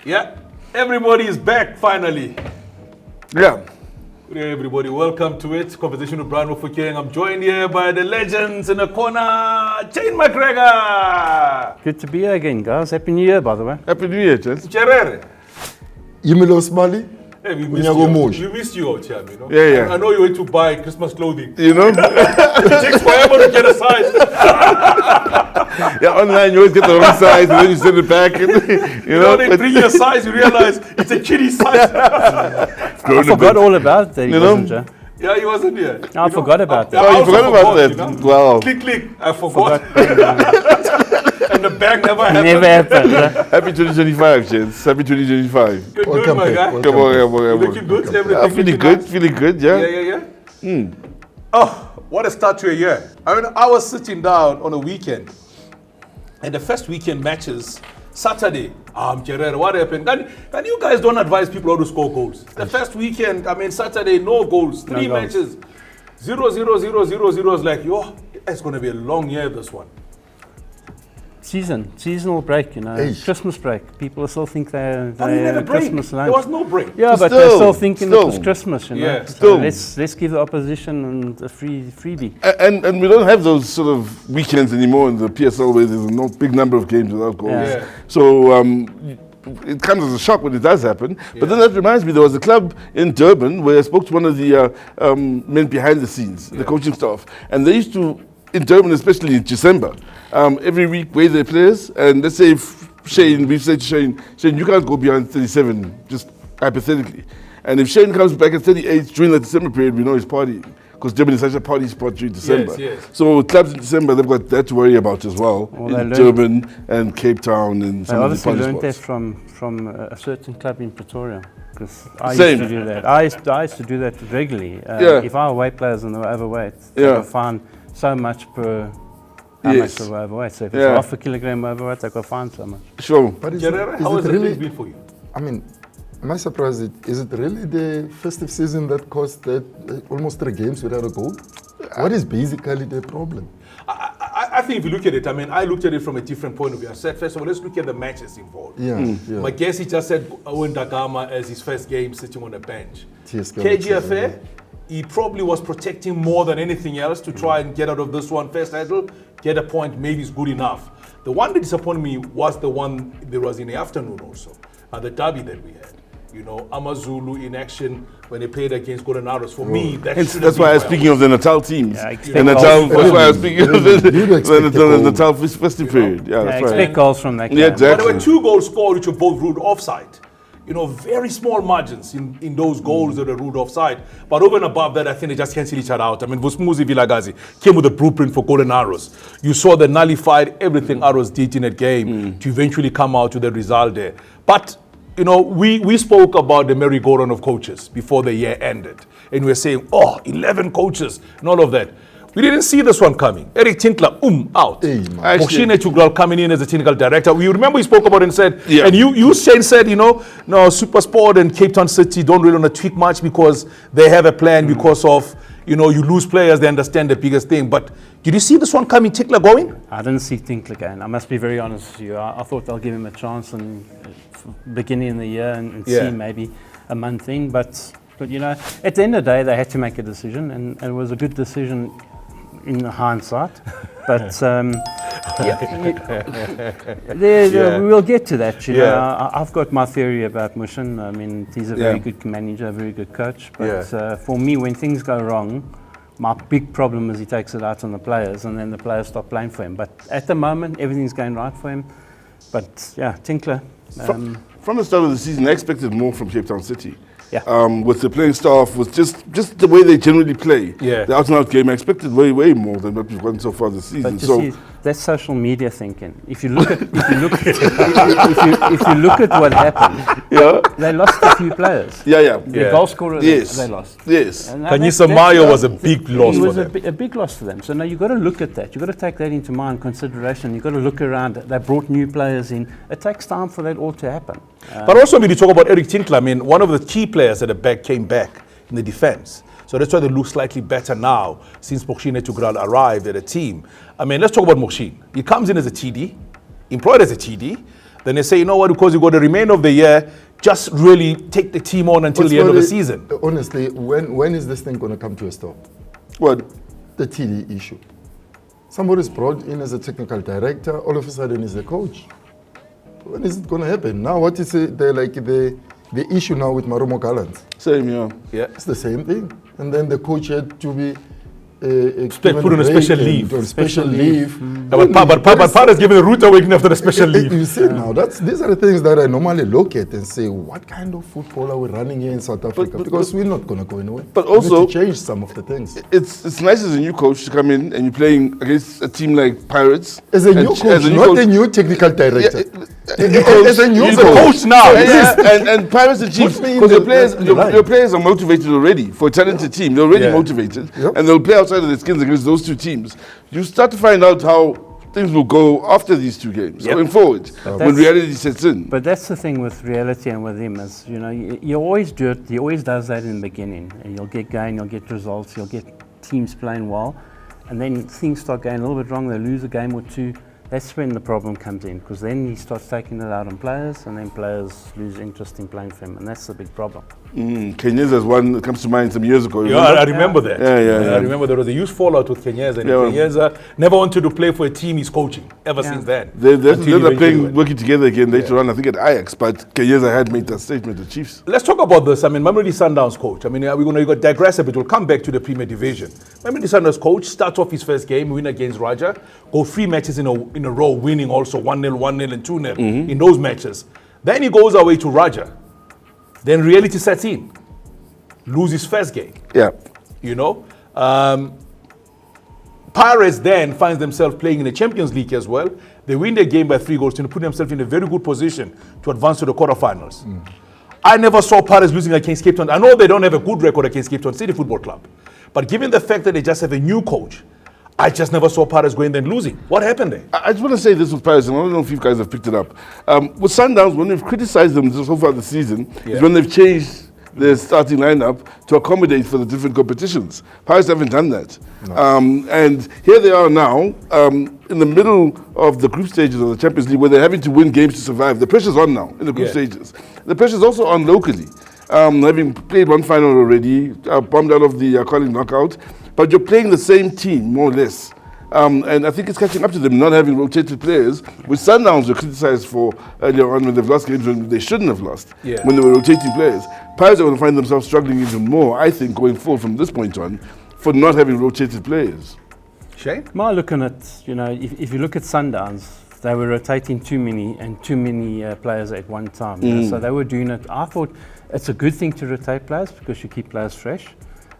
Yeah, everybody is back finally. Yeah. Good day, everybody. Welcome to it. Conversation with Brian Fut-Afrique. I'm joined here by the legends in the corner, Jane McGregor. Good to be here again, guys. Happy New Year, by the way. Happy New Year, gents. Cherere. Yimelo Smali. Hey, we missed you out here, you know. Yeah. I know you went to buy Christmas clothing. You know? It takes forever to get a size. Yeah, online you always get the wrong size and then you send it back. And, You know, they bring you a size, you realize it's a kiddie size. I forgot all about that. You know? Yeah, he wasn't here. I forgot about that. Oh, you forgot about that? You know? Wow. Click. I forgot. And the bag never happened. Never happened. Happy 2025, gents. Happy 2025. Good, Welcome my back, guy. welcome. Come on. You looking good? Everything Feeling good, yeah? Yeah. Oh, what a start to a year. I mean, I was sitting down on a weekend, and the first weekend matches, Saturday, Cherere, what happened? And you guys don't advise people how to score goals. The first weekend, I mean, Saturday, no goals, three matches, 0-0-0-0-0 is like, it's going to be a long year, this one. Seasonal break, you know. Eish. Christmas break. People still think they're I mean, never break. Christmas lunch. There was no break. Yeah, but they're still thinking it was Christmas, you know. Yeah. So let's give the opposition a freebie. And we don't have those sort of weekends anymore in the PSL where there's no big number of games without goals. Yeah. Yeah. So it comes as a shock when it does happen. But then that reminds me, there was a club in Durban where I spoke to one of the men behind the scenes, the coaching staff, and they used to, in Durban, especially in December, every week weigh their players, and let's say if Shane, we say to Shane, you can't go beyond 37, just hypothetically. And if Shane comes back at 38 during the December period, we know he's partying, because Durban is such a party spot during December. Yes. So clubs in December, they've got that to worry about as well, in Durban and Cape Town and some of the party learned that spots. from a certain club in Pretoria. Because I Same. used to do that. I used to do that regularly. Yeah. If our weight players and they were overweight, they Yeah. would find so much per how Yes. much they were overweight. So if it's Yeah. half a kilogram overweight, they could find so much. Sure. But Cherere, how has it the really, things been for you? I mean, am I surprised? Is it really the festive season that caused that almost 3 games without a goal? What is basically the problem? I think if you look at it, I mean, I looked at it from a different point of view. I said, first of all, let's look at the matches involved. Yeah. My guess, he just said Owen Dagama as his first game sitting on the bench. TSK KGFA, he probably was protecting more than anything else to try and get out of this one first title, get a point, maybe it's good enough. The one that disappointed me was the one that was in the afternoon also, the derby that we had. You know, Amazulu in action when they played against Golden Arrows. For me, That's why I was speaking of the Natal teams. Yeah, The Natal, that's why I was speaking of the the Natal festive period. Yeah, that's Expect right. goals from that game. Yeah, But there exactly. were 2 goals scored which were both ruled offside. You know, very small margins in those goals that are ruled offside. But over and above that, I think they just cancel each other out. I mean, Vusmuzi Vilagazi came with a blueprint for Golden Arrows. You saw they nullified everything Arrows did in that game to eventually come out with the result there. But, you know, we spoke about the merry-go-round of coaches before the year ended. And we were saying, 11 coaches and all of that. We didn't see this one coming. Eric Tinkler, out. Hey, man. Ertugral coming in as a technical director. You remember we spoke about it and said, Yeah. and you Shane said, no, Supersport and Cape Town City don't really want to tweak much because they have a plan because of, you lose players, they understand the biggest thing. But did you see this one coming, Tinkler going? I didn't see Tinkler going. I must be very honest with you. I thought I'll give him a chance in beginning of the year and see maybe a month in. But at the end of the day, they had to make a decision, and it was a good decision in hindsight. But we'll get to that. You know, I've got my theory about Mushin. I mean, he's a very good manager, a very good coach. But for me, when things go wrong, my big problem is he takes it out on the players, and then the players stop playing for him. But at the moment, everything's going right for him. But yeah, Tinkler. From the start of the season, I expected more from Cape Town City. Yeah. With the playing staff, with just the way they generally play. Yeah. The out-and-out game, I expected way more than what we've gotten so far this season. But you see, that's social media thinking. If you look at if you look at what happened, they lost a few players. The goal scorer, they lost. Yes. Kanyisa Mayo was a big loss It for was them. a big loss for them. So now you've got to look at that. You've got to take that into consideration. You've got to look around. They brought new players in. It takes time for that all to happen. But also when you talk about Eric Tinkler, I mean, one of the key players at the back came back in the defense. So that's why they look slightly better now since Ertugral arrived at the team. I mean, let's talk about Mokshin. He comes in as a TD, employed as a TD, then they say, you know what, because you got the remainder of the year, just really take the team on until the end of the season. Honestly, when is this thing going to come to a stop? What? The TD issue. Somebody's brought in as a technical director, all of a sudden he's a coach. When is it going to happen? Now, what is it? The issue now with Marumo Gallants. Same, yeah. It's the same thing. And then the coach had to be put on a special leave. Special leave. But Pat has given a route awakening after the special leave. You see now, these are the things that I normally look at and say, what kind of football are we running here in South Africa? Because we're not going to go anywhere. But also, we need to change some of the things. It's nice as a new coach to come in and you're playing against a team like Pirates. As a new coach, not a new technical director. As a new coach now. And Pirates and Chiefs, because your players are motivated already for a talented team. They're already motivated, and they'll play outside of their skins against those two teams. You start to find out how things will go after these two games, going forward, when reality sets in. But that's the thing with reality and with him is, you always do it. He always does that in the beginning. And you'll get going, you'll get results, you'll get teams playing well, and then things start going a little bit wrong. They lose a game or two. That's when the problem comes in, because then he starts taking it out on players, and then players lose interest in playing for him, and that's the big problem. Kenyans as one that comes to mind some years ago. I remember that. I remember there was a huge fallout with Kenyans, and Kenyans never wanted to play for a team he's coaching ever since then. They're playing, working together again later on, I think at Ajax, but Kenyans had made that statement, the Chiefs. Let's talk about this. I mean, Mamelodi Sundowns coach. I mean, we're going to digress a bit. We'll come back to the Premier Division. Mamelodi Sundowns coach starts off his first game, win against Raja, go 3 matches in a row, winning also 1-0, 1-0, and 2-0 in those matches. Then he goes away to Raja. Then reality sets in. Lose his first game. Yeah. Pirates then finds themselves playing in the Champions League as well. They win their game by 3 goals to put themselves in a very good position to advance to the quarterfinals. I never saw Pirates losing against Cape Town. I know they don't have a good record against Cape Town City Football Club. But given the fact that they just have a new coach, I just never saw Pirates going there and losing. What happened there? I just want to say this with Pirates, and I don't know if you guys have picked it up. With Sundowns, when we've criticized them so far this season, is when they've changed their starting lineup to accommodate for the different competitions. Pirates haven't done that. No. And here they are now, in the middle of the group stages of the Champions League, where they're having to win games to survive. The pressure's on now in the group stages. The pressure's also on locally. Having played one final already, bombed out of the qualifying knockout, but you're playing the same team, more or less. And I think it's catching up to them not having rotated players, which Sundowns were criticized for earlier on when they've lost games when they shouldn't have lost, when they were rotating players. Pirates are going to find themselves struggling even more, I think, going forward from this point on, for not having rotated players. Shane? My looking at, if you look at Sundowns, they were rotating too many players at one time. So they were doing it. I thought it's a good thing to rotate players because you keep players fresh,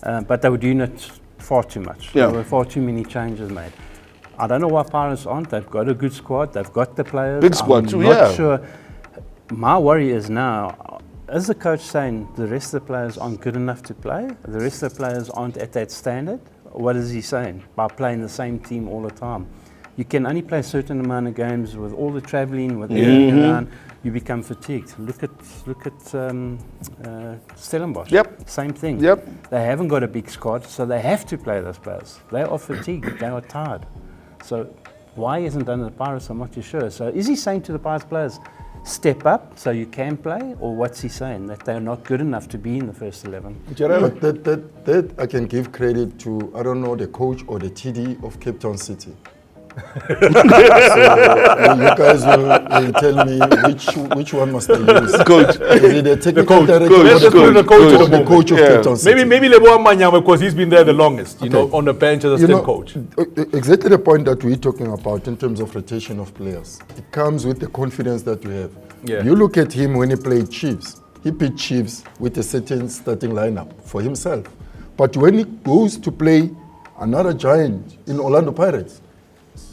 but they were doing it far too much. There were far too many changes made. I don't know why Pirates aren't. They've got a good squad. They've got the players. Big squad too, I'm not sure. My worry is now, is the coach saying the rest of the players aren't good enough to play? The rest of the players aren't at that standard? What is he saying by playing the same team all the time? You can only play a certain amount of games with all the travelling, with everything around. You become fatigued. Look at Stellenbosch. Same thing. They haven't got a big squad, so they have to play those players. They are fatigued. They are tired. So why he hasn't done it at the Pirates, I'm not too sure. So is he saying to the Pirates players, step up so you can play, or what's he saying, that they're not good enough to be in the first 11? But that I can give credit to, I don't know, the coach or the TD of Cape Town City. So you guys will tell me which one must I use. Coach. Is it the technical director or the coach of Cape Town City? Maybe Leboa Manyama, because he's been there the longest, on the bench as a assistant coach. Exactly the point that we're talking about in terms of rotation of players. It comes with the confidence that you have. You look at him when he played Chiefs. He picked Chiefs with a certain starting lineup for himself. But when he goes to play another giant in Orlando Pirates,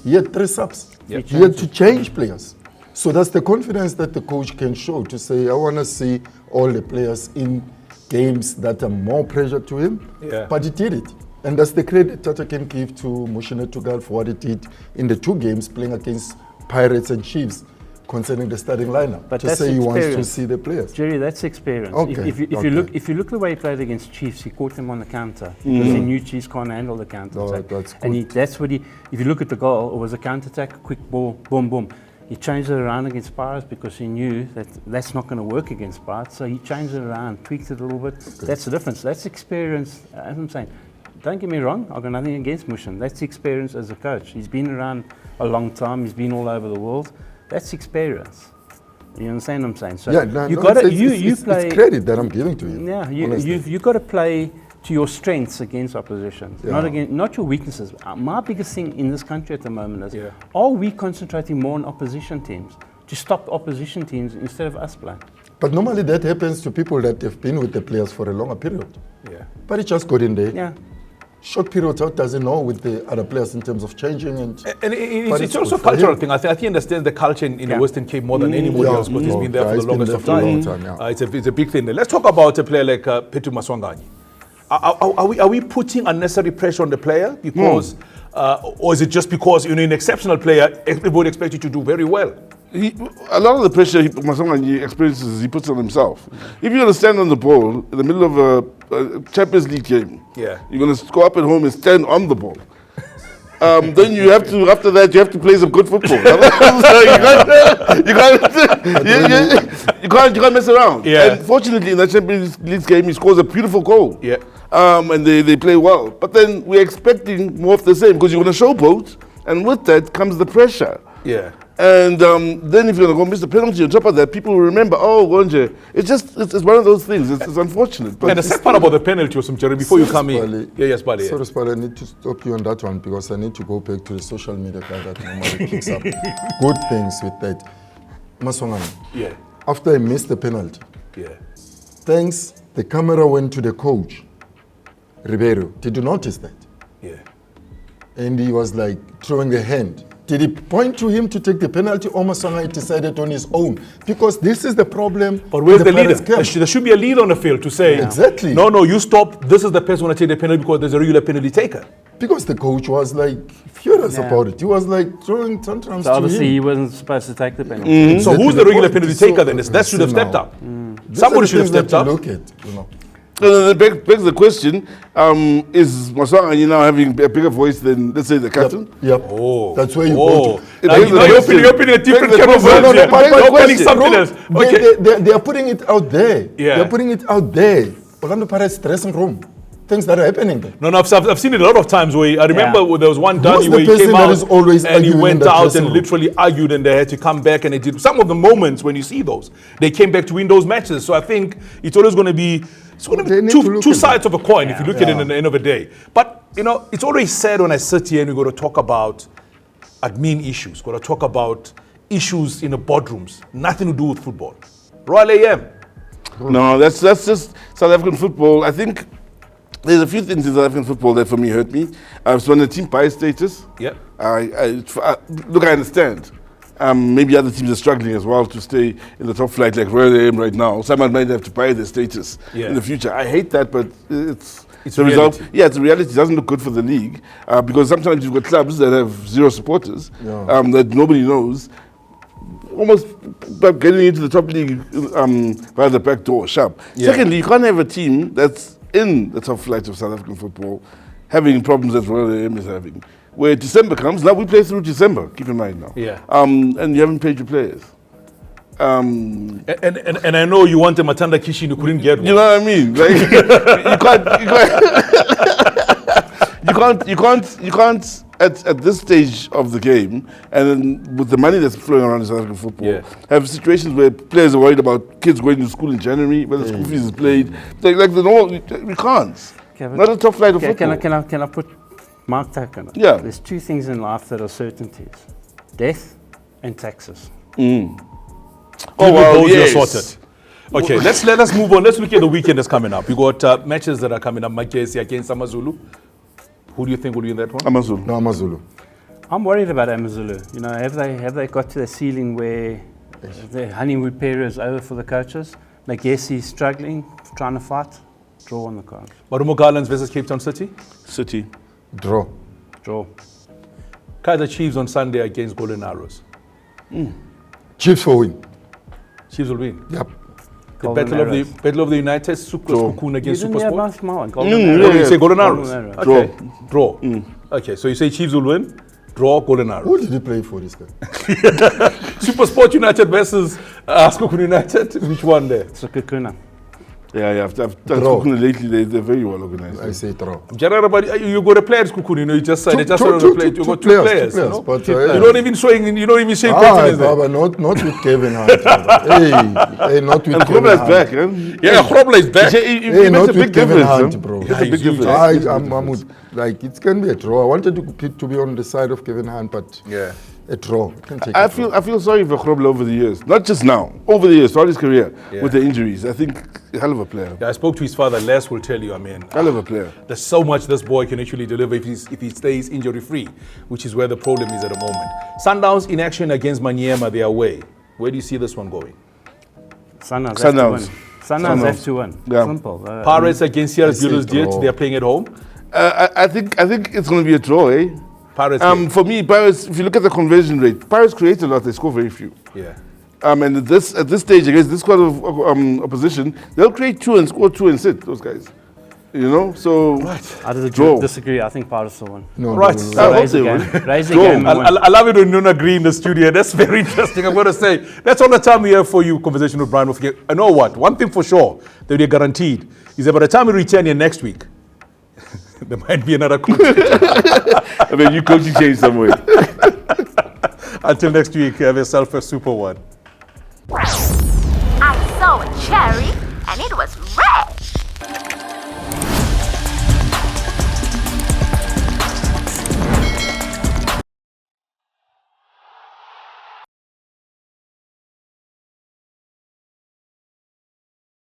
he had 3 subs. He had to change players. So that's the confidence that the coach can show to say, I want to see all the players in games that are more pressure to him. But he did it. And that's the credit that I can give to Ertugral for what he did in the 2 games playing against Pirates and Chiefs concerning the starting lineup. But to say he wants to see the players. Jerry, that's experience. If you look the way he played against Chiefs, he caught them on the counter because he knew Chiefs can't handle the counter attack. That's and that's what if you look at the goal, it was a counter attack, quick ball, boom, boom. He changed it around against Pirates because he knew that that's not going to work against Pirates. So he changed it around, tweaked it a little bit. That's the difference. That's experience. As I'm saying, don't get me wrong, I've got nothing against Mushin. That's experience as a coach. He's been around a long time. He's been all over the world. That's experience. You understand what I'm saying? So it's credit that I'm giving to you. Yeah, you've got to play to your strengths against opposition, not your weaknesses. My biggest thing in this country at the moment is, are we concentrating more on opposition teams to stop opposition teams instead of us playing? But normally that happens to people that have been with the players for a longer period. Yeah. But it just got in there. Yeah. Short period out doesn't know with the other players in terms of changing it's also a cultural thing. I think he understands the culture in the Western Cape more than anybody else because he's been there for the longest of time. It's a big thing there. Let's talk about a player like Petu Maswanganyi. Are we putting unnecessary pressure on the player because, or is it just because you're an exceptional player, everybody expects you to do very well? A lot of the pressure Maswanganyi experiences, he puts on himself. If you're going to stand on the ball in the middle of a Champions League game, you're going to score up at home and stand on the ball. Then you have to, after that, you have to play some good football. You can't mess around. Yeah. And fortunately, in that Champions League game, he scores a beautiful goal. Yeah. And they play well. But then we're expecting more of the same because you're going to showboat, and with that comes the pressure. Yeah. And then if you're going to go miss the penalty on top of that, people will remember, oh, Gonje. It's one of those things. It's unfortunate. But and the sad part about the penalty was, Jerry, before you come in. Yes, Bali. Sorry, Spali, I need to stop you on that one because I need to go back to the social media guy that normally picks up good things with that. Maswanganyi. Yeah. After I missed the penalty. Yeah. Thanks, the camera went to the coach, Ribeiro. Did you notice that? Yeah. And he was like throwing the hand. Did he point to him to take the penalty, or Maswanganyi decided on his own? Because this is the problem. But where's the leader? There should be a leader on the field to say, exactly. No, you stop. This is the person who want to take the penalty because there's a regular penalty taker. Because the coach was like furious about it. He was like throwing tantrums to him. Obviously, he wasn't supposed to take the penalty. So who's the regular penalty taker then? That should have stepped up. Somebody should have stepped up. Look at, you know. That begs the question, is Maswanganyi now having a bigger voice than, let's say, the captain? Yep. Oh. That's where you go to. You're opening a different kind of words here. Opening something else. They are putting it out there. Yeah. They are putting it out there. Orlando Pirates dressing room. Things that are happening there. No, I've seen it a lot of times where I remember there was one Danny where he came out and he went out and literally argued and they had to come back and they did. Some of the moments when you see those, they came back to win those matches. So I think it's always going to be two sides of a coin if you look at it at the end of the day. But, you know, it's always said when I sit here and we're going to talk about admin issues, we're going to talk about issues in the boardrooms, nothing to do with football. Royal AM. No, that's just South African football. I think there's a few things in South African football that for me hurt me. So on the team buy status, look, I understand. Maybe other teams are struggling as well to stay in the top flight like Royal AM right now. Someone might have to buy their status in the future. I hate that, but it's the result. Yeah, it's a reality. It doesn't look good for the league because sometimes you've got clubs that have zero supporters that nobody knows. Almost getting into the top league via the back door, sharp. Yeah. Secondly, you can't have a team that's in the top flight of South African football having problems that Royal AM is having. Where December comes, now we play through December, keep in mind now. Yeah. And you haven't paid your players. And I know you want a Matanda Kishi and you couldn't get one. You know what I mean? Like, you can't at this stage of the game, and then with the money that's flowing around in South African football, have situations where players are worried about kids going to school in January, whether school fees is paid. Like the normal, we can't. Not a top flight of football. Can I put Mark Tack on it? Yeah. There's two things in life that are certainties: death and taxes. Oh well, yes. Sorted. Okay, let us move on. Let's look at the weekend that's coming up. We got matches that are coming up. Makesi against AmaZulu. Who do you think will win that one? AmaZulu. No, AmaZulu. I'm worried about AmaZulu. You know, have they got to the ceiling where the honeymoon period is over for the coaches? Makesi's struggling, trying to fight. Draw on the cards. Marumo Gallants versus Cape Town City? City. Draw. Kaizer Chiefs on Sunday against Golden Arrows. Chiefs will win. Chiefs will win? Yep. The Battle of the United, Cocoon against Super Sport? You say Golden Arrows? Okay. Draw. Okay, so you say Chiefs will win, draw, Golden Arrows. Who did he play for this guy? Super Sport United versus Sekhukhune United. Which one there? Sekhukhune. Yeah, I've done Sekhukhune lately. They're very well organized. I say draw. General, but you got a player at Sekhukhune, you know, you just said they just two played. You got two players, players, you know? but, you don't even showing confidence there. Baba, not with Kevin Hunt. hey, not with And Kevin Grobler's Hunt. back, eh? Yeah, Grobler is back. He Hey, makes not a big with Kevin difference, Hunt, huh? bro. Makes a big he's huge. difference. I'm like, it's going to be a draw. I wanted to be on the side of Kevin Hunt, but Yeah. a draw. Can take I a draw. feel sorry for Grobler over the years. Not just now, over the years, throughout his career, with the injuries. I think a hell of a player. Yeah, I spoke to his father. Les will tell you, I mean, Hell of a player. there's so much this boy can actually deliver if he stays injury free, which is where the problem is at the moment. Sundowns in action against Maniema, they are away. Where do you see this one going? Sundowns Sundowns. Sundowns have to win. Yeah. Simple. Pirates against Sierra I say Bullets, draw. they are playing at home. I think it's going to be a draw, eh? Pirates, game. For me, Pirates, if you look at the conversion rate, Pirates create a lot, they score very few. Yeah. And at this stage, against this squad of opposition, they'll create 2 and score 2 and sit, those guys. You know, so I draw. disagree. I think Pirates will win. No, Right. no, no, I no. hope Raise they the win. game. Raise the Draw. game and win. I love it when you don't agree in the studio. That's very interesting. I'm going to say that's all the time we have for you. Conversation with Brian. I know what. One thing for sure that we're guaranteed is that by the time we return here next week, there might be another coach. I mean, you coaching change somewhere. Until next week, have yourself a super one.